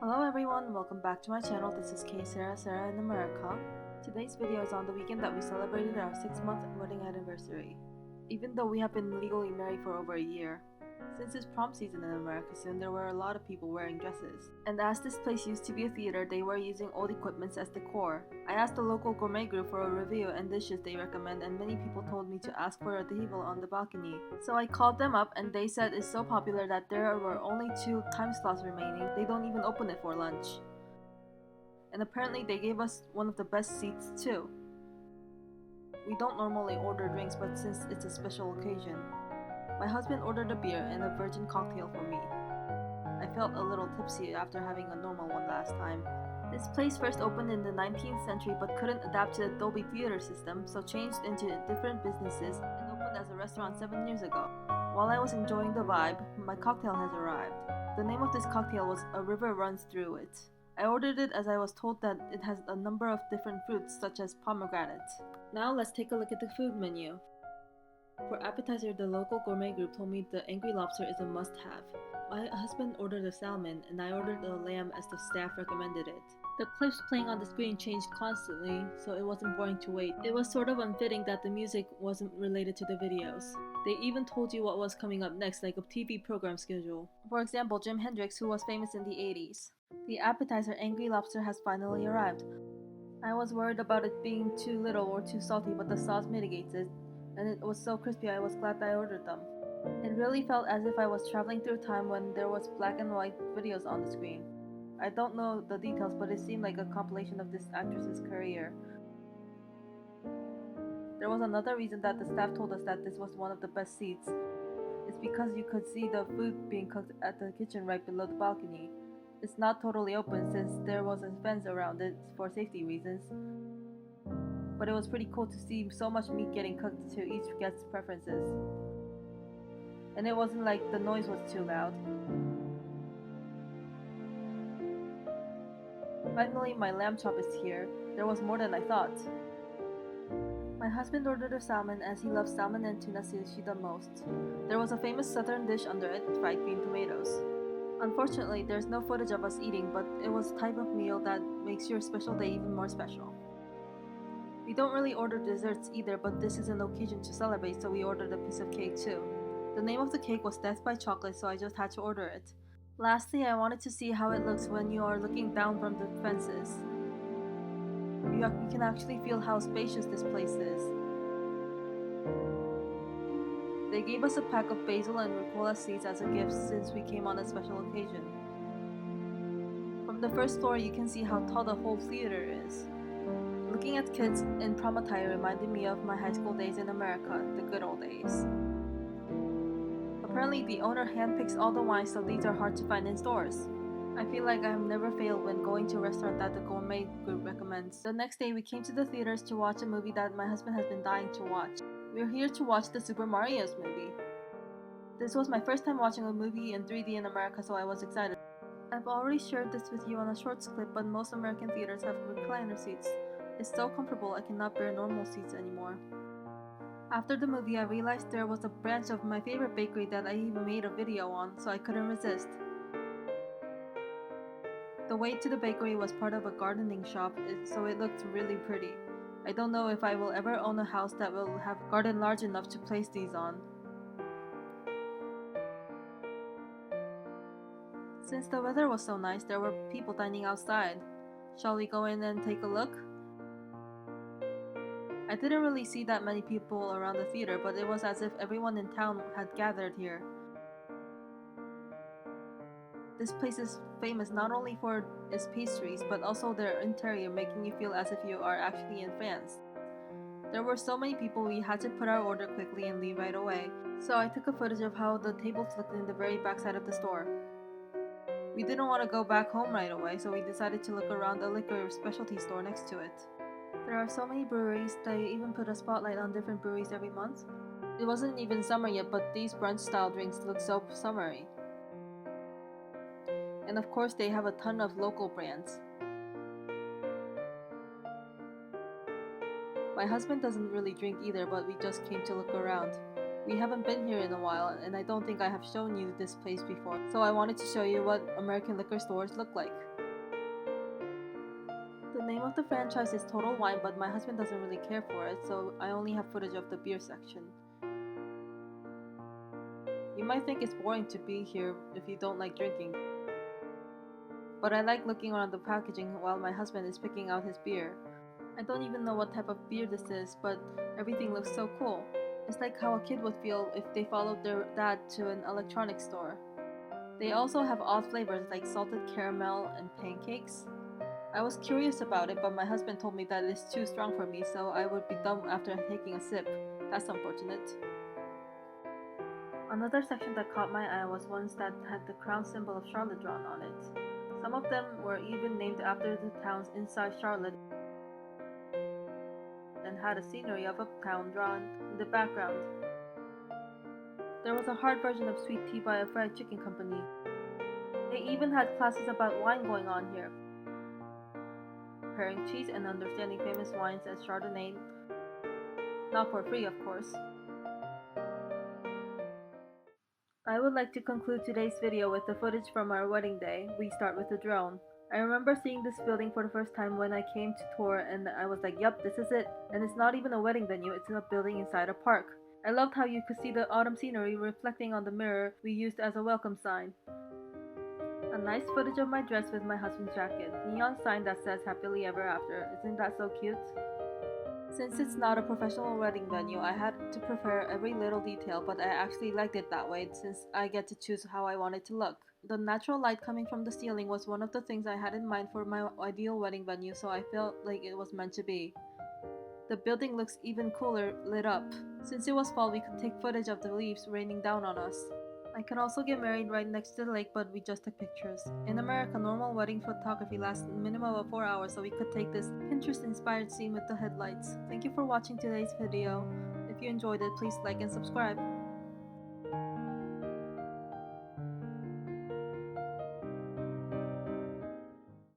Hello everyone, welcome back to my channel. This is K-Seraserai in America. Today's video is on the weekend that we celebrated our 6-month wedding anniversary. Even though we have been legally married for over a year. Since it's prom season in America soon, there were a lot of people wearing dresses. And as this place used to be a theater, they were using old equipment as decor. I asked the local gourmet group for a review and dishes they recommend, and many people told me to ask for a table on the balcony. So I called them up and they said it's so popular that there were only 2 time slots remaining. They don't even open it for lunch. And apparently they gave us one of the best seats too. We don't normally order drinks, but since it's a special occasion, my husband ordered a beer and a virgin cocktail for me. I felt a little tipsy after having a normal one last time. This place first opened in the 19th century but couldn't adapt to the Dolby Theater system, so changed into different businesses and opened as a restaurant 7 years ago. While I was enjoying the vibe, my cocktail has arrived. The name of this cocktail was A River Runs Through It. I ordered it as I was told that it has a number of different fruits such as pomegranate. Now let's take a look at the food menu. For appetizer, the local gourmet group told me the angry lobster is a must-have. My husband ordered a salmon, and I ordered the lamb as the staff recommended it. The clips playing on the screen changed constantly, so it wasn't boring to wait. It was sort of unfitting that the music wasn't related to the videos. They even told you what was coming up next, like a TV program schedule. For example, Jimi Hendrix, who was famous in the 80s. The appetizer Angry Lobster has finally arrived. I was worried about it being too little or too salty, but the sauce mitigates it. And it was so crispy I was glad that I ordered them. It really felt as if I was traveling through time when there was black and white videos on the screen. I don't know the details, but it seemed like a compilation of this actress's career. There was another reason that the staff told us that this was one of the best seats. It's because you could see the food being cooked at the kitchen right below the balcony. It's not totally open since there was a fence around it for safety reasons. But it was pretty cool to see so much meat getting cooked to each guest's preferences. And it wasn't like the noise was too loud. Finally, my lamb chop is here. There was more than I thought. My husband ordered a salmon as he loves salmon and tuna sushi the most. There was a famous southern dish under it, fried green tomatoes. Unfortunately, there's no footage of us eating, but it was a type of meal that makes your special day even more special. We don't really order desserts either, but this is an occasion to celebrate, so we ordered a piece of cake too. The name of the cake was Death by Chocolate, so I just had to order it. Lastly, I wanted to see how it looks when you are looking down from the fences. You can actually feel how spacious this place is. They gave us a pack of basil and rucola seeds as a gift since we came on a special occasion. From the first floor, you can see how tall the whole theater is. Looking at kids in prom attire reminded me of my high school days in America, the good old days. Apparently, the owner handpicks all the wines, so these are hard to find in stores. I feel like I have never failed when going to a restaurant that the gourmet group recommends. The next day, we came to the theaters to watch a movie that my husband has been dying to watch. We're here to watch the Super Mario's movie. This was my first time watching a movie in 3D in America, so I was excited. I've already shared this with you on a shorts clip, but most American theaters have recliner seats. It's so comfortable I cannot bear normal seats anymore. After the movie, I realized there was a branch of my favorite bakery that I even made a video on, so I couldn't resist. The way to the bakery was part of a gardening shop, so it looked really pretty. I don't know if I will ever own a house that will have a garden large enough to place these on. Since the weather was so nice, there were people dining outside. Shall we go in and take a look? I didn't really see that many people around the theater, but it was as if everyone in town had gathered here. This place is famous not only for its pastries, but also their interior, making you feel as if you are actually in France. There were so many people we had to put our order quickly and leave right away, so I took a footage of how the tables looked in the very back side of the store. We didn't want to go back home right away, so we decided to look around the liquor specialty store next to it. There are so many breweries, they even put a spotlight on different breweries every month. It wasn't even summer yet, but these brunch-style drinks look so summery. And of course, they have a ton of local brands. My husband doesn't really drink either, but we just came to look around. We haven't been here in a while, and I don't think I have shown you this place before, so I wanted to show you what American liquor stores look like. The name of the franchise is Total Wine, but my husband doesn't really care for it, so I only have footage of the beer section. You might think it's boring to be here if you don't like drinking, but I like looking around the packaging while my husband is picking out his beer. I don't even know what type of beer this is, but everything looks so cool. It's like how a kid would feel if they followed their dad to an electronics store. They also have odd flavors like salted caramel and pancakes. I was curious about it, but my husband told me that it's too strong for me, so I would be dumb after taking a sip. That's unfortunate. Another section that caught my eye was ones that had the crown symbol of Charlotte drawn on it. Some of them were even named after the towns inside Charlotte and had a scenery of a town drawn in the background. There was a hard version of sweet tea by a fried chicken company. They even had classes about wine going on here, preparing cheese and understanding famous wines as Chardonnay, not for free of course. I would like to conclude today's video with the footage from our wedding day. We start with the drone. I remember seeing this building for the first time when I came to tour, and I was like, yup, this is it. And it's not even a wedding venue, it's a building inside a park. I loved how you could see the autumn scenery reflecting on the mirror we used as a welcome sign. A nice footage of my dress with my husband's jacket. Neon sign that says happily ever after. Isn't that so cute? Since it's not a professional wedding venue, I had to prepare every little detail, but I actually liked it that way since I get to choose how I want it to look. The natural light coming from the ceiling was one of the things I had in mind for my ideal wedding venue, so I felt like it was meant to be. The building looks even cooler lit up. Since it was fall, we could take footage of the leaves raining down on us. I could also get married right next to the lake, but we just took pictures. In America, normal wedding photography lasts a minimum of 4 hours, so we could take this Pinterest-inspired scene with the headlights. Thank you for watching today's video. If you enjoyed it, please like and subscribe.